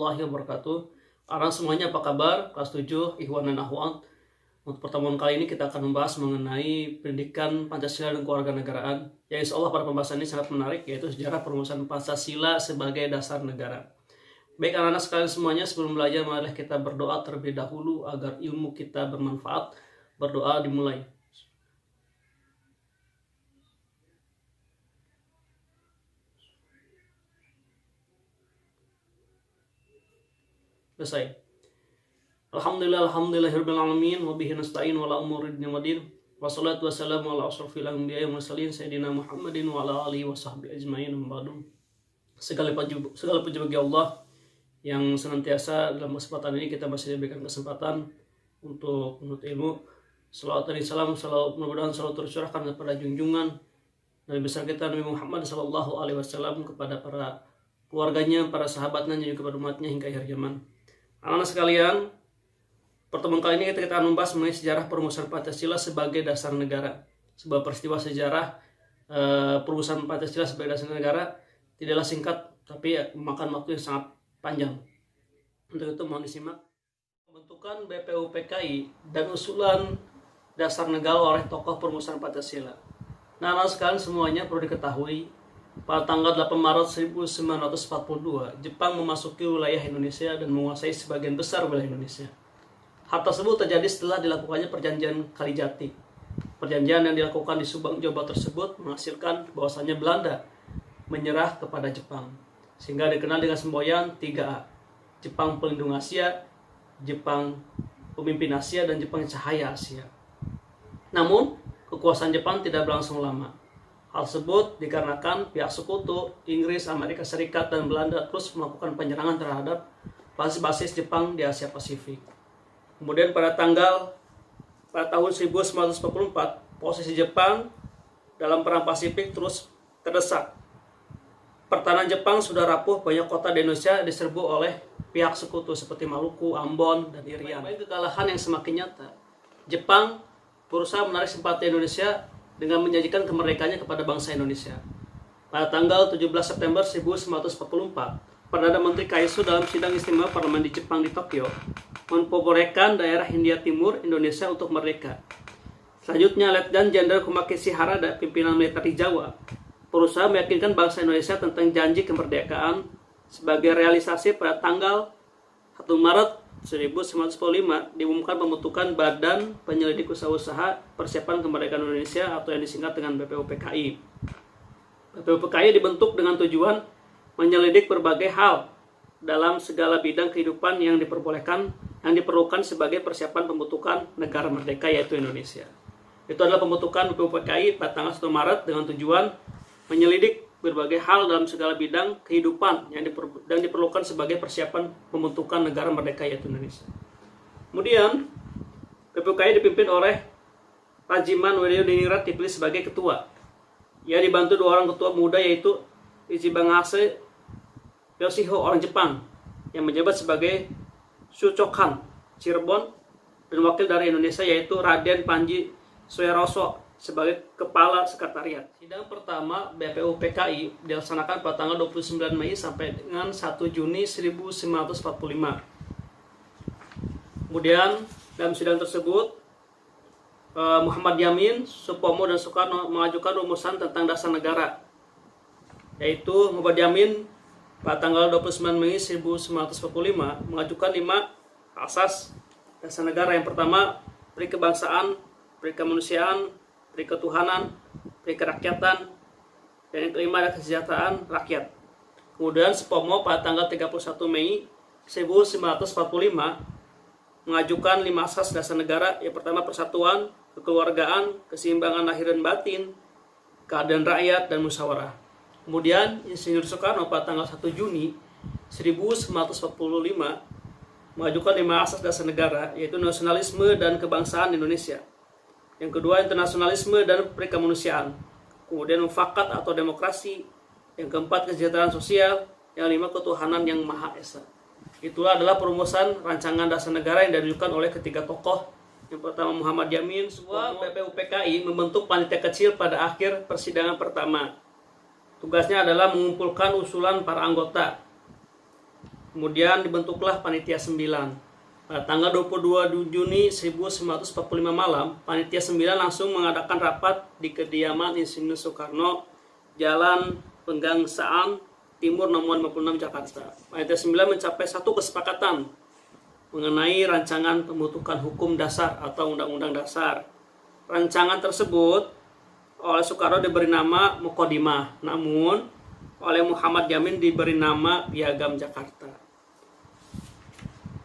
warahmatullahi wabarakatuh. Anak semuanya apa kabar? Kelas 7, Ikhwan dan Akhwat. Untuk pertemuan kali ini kita akan membahas mengenai pendidikan Pancasila dan kewarganegaraan. Ya insya Allah pada pembahasan ini sangat menarik, yaitu sejarah perumusan Pancasila sebagai dasar negara. Baik anak-anak sekalian semuanya, sebelum belajar marilah kita berdoa terlebih dahulu agar ilmu kita bermanfaat. Berdoa dimulai. Selesai. Alhamdulillahirrahmanirrahim. Wabihi nasta'in wala umurid nimadin. Wassalatu wassalamu ala asrafil anbiya wa mursalin Sayyidina Muhammadin wa ala alihi wa sahbihi ajma'in. Segala puji bagi Allah yang senantiasa dalam kesempatan ini kita masih diberikan kesempatan untuk menuntut ilmu. Salawat dan salam mudah-mudahan selalu tercurahkan kepada junjungan Nabi besar kita Nabi Muhammad SAW, kepada para keluarganya, para sahabatnya, dan juga kepada umatnya hingga akhir zaman. Anak-anak sekalian, pertemuan kali ini kita akan membahas mengenai sejarah perumusan Pancasila sebagai dasar negara. Sebuah peristiwa sejarah perumusan Pancasila sebagai dasar negara tidaklah singkat, tapi memakan waktu yang sangat panjang. Untuk itu mohon disimak. Pembentukan BPUPKI dan usulan dasar negara oleh tokoh perumusan Pancasila. Nah, anak sekalian semuanya perlu diketahui, pada tanggal 8 Maret 1942, Jepang memasuki wilayah Indonesia dan menguasai sebagian besar wilayah Indonesia. Hal tersebut terjadi setelah dilakukannya perjanjian Kalijati. Perjanjian yang dilakukan di Subang, Jawa Barat tersebut menghasilkan bahwasannya Belanda menyerah kepada Jepang, sehingga dikenal dengan semboyan 3A: Jepang Pelindung Asia, Jepang Pemimpin Asia, dan Jepang Cahaya Asia. Namun, kekuasaan Jepang tidak berlangsung lama. Hal tersebut dikarenakan pihak sekutu Inggris, Amerika Serikat, dan Belanda terus melakukan penyerangan terhadap basis-basis Jepang di Asia Pasifik. Kemudian pada tahun 1944, posisi Jepang dalam perang Pasifik terus terdesak. Pertahanan Jepang sudah rapuh, banyak kota di Indonesia diserbu oleh pihak sekutu seperti Maluku, Ambon, dan Irian. Baik kekalahan yang semakin nyata, Jepang berusaha menarik simpati Indonesia dengan menjanjikan kemerdekaannya kepada bangsa Indonesia. Pada tanggal 17 September 1944, Perdana Menteri Kaiso dalam sidang istimewa parlemen di Jepang di Tokyo memperbolehkan daerah Hindia Timur Indonesia untuk merdeka. Selanjutnya, Letnan Jenderal Kumakeshi Harada, pimpinan militer di Jawa, berusaha meyakinkan bangsa Indonesia tentang janji kemerdekaan sebagai realisasi pada tanggal 1 Maret 1945 diumumkan pembentukan Badan Penyelidik Usaha-Usaha Persiapan Kemerdekaan Indonesia atau yang disingkat dengan BPUPKI. BPUPKI dibentuk dengan tujuan menyelidik berbagai hal dalam segala bidang kehidupan yang diperlukan sebagai persiapan pembentukan negara merdeka, yaitu Indonesia. Itu adalah pembentukan BPUPKI pada tanggal 1 Maret dengan tujuan menyelidik berbagai hal dalam segala bidang kehidupan yang diperlukan sebagai persiapan pembentukan negara merdeka, yaitu Indonesia. Kemudian BPUPKI dipimpin oleh Rajiman Weddireningrat, dipilih sebagai ketua. Ia dibantu 2 orang ketua muda, yaitu Ichibangase Yoshiho, orang Jepang, yang menjabat sebagai Shuchokan Cirebon, dan wakil dari Indonesia yaitu Raden Panji Soeharto sebagai kepala sekretariat. Sidang pertama BPUPKI dilaksanakan pada tanggal 29 Mei sampai dengan 1 Juni 1945. Kemudian dalam sidang tersebut Muhammad Yamin, Supomo, dan Soekarno mengajukan rumusan tentang dasar negara, yaitu Muhammad Yamin pada tanggal 29 Mei 1945 mengajukan 5 asas dasar negara. Yang pertama, peri kebangsaan, peri kemanusiaan, peri ketuhanan, peri kerakyatan, dan yang kelima adalah kesejahteraan rakyat. Kemudian Supomo pada tanggal 31 Mei 1945 mengajukan 5 asas dasar negara. Yang pertama, persatuan, kekeluargaan, keseimbangan lahir dan batin, keadilan rakyat, dan musyawarah. Kemudian Insinyur Soekarno pada tanggal 1 Juni 1945 mengajukan 5 asas dasar negara, yaitu nasionalisme dan kebangsaan Indonesia. Yang kedua, internasionalisme dan perikemanusiaan. Kemudian mufakat atau demokrasi. Yang keempat, kesejahteraan sosial. Yang 5, ketuhanan yang Maha Esa. Itulah adalah perumusan rancangan dasar negara yang diajukan oleh ketiga tokoh. Yang pertama Muhammad Yamin. Semua BPUPKI membentuk panitia kecil pada akhir persidangan pertama. Tugasnya adalah mengumpulkan usulan para anggota. Kemudian dibentuklah Panitia 9. Pada tanggal 22 Juni 1945 malam, Panitia 9 langsung mengadakan rapat di kediaman Insinyur Soekarno, Jalan Pegangsaan Timur nomor 56 Jakarta. Panitia 9 mencapai satu kesepakatan mengenai rancangan pembentukan hukum dasar atau undang-undang dasar. Rancangan tersebut oleh Soekarno diberi nama Muqaddimah, namun oleh Muhammad Yamin diberi nama Piagam Jakarta.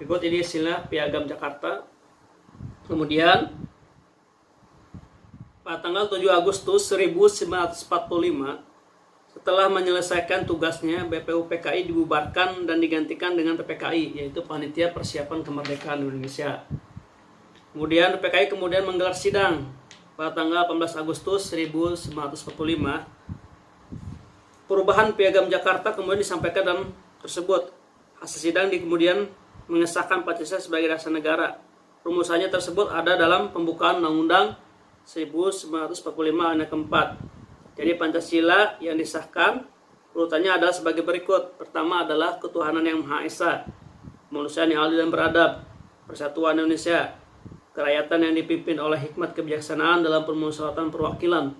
Berikut ini istilah Piagam Jakarta. Kemudian pada tanggal 7 Agustus 1945, setelah menyelesaikan tugasnya, BPUPKI dibubarkan dan digantikan dengan PPKI, yaitu Panitia Persiapan Kemerdekaan Indonesia. Kemudian PPKI kemudian menggelar sidang pada tanggal 18 Agustus 1945. Perubahan Piagam Jakarta kemudian disampaikan dalam tersebut. Hasil sidang kemudian mengesahkan Pancasila sebagai dasar negara. Rumusannya tersebut ada dalam pembukaan Undang-Undang 1945 ayat keempat. Jadi Pancasila yang disahkan urutannya adalah sebagai berikut. Pertama adalah ketuhanan yang Maha Esa, kemanusiaan yang adil dan beradab, persatuan Indonesia, kerakyatan yang dipimpin oleh hikmat kebijaksanaan dalam permusyawaratan perwakilan,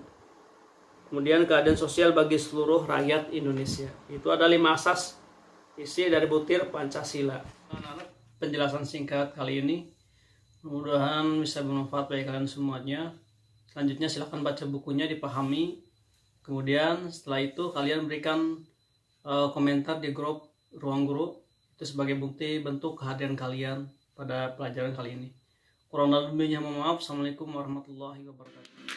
kemudian keadilan sosial bagi seluruh rakyat Indonesia. Itu ada 5 asas isi dari butir Pancasila. Penjelasan singkat kali ini mudah-mudahan bisa bermanfaat bagi kalian semuanya. Selanjutnya silahkan baca bukunya, dipahami. Kemudian setelah itu kalian berikan komentar di grup Ruang Guru. Itu sebagai bukti bentuk kehadiran kalian pada pelajaran kali ini. Kurang lebihnya mohon maaf. Assalamualaikum warahmatullahi wabarakatuh.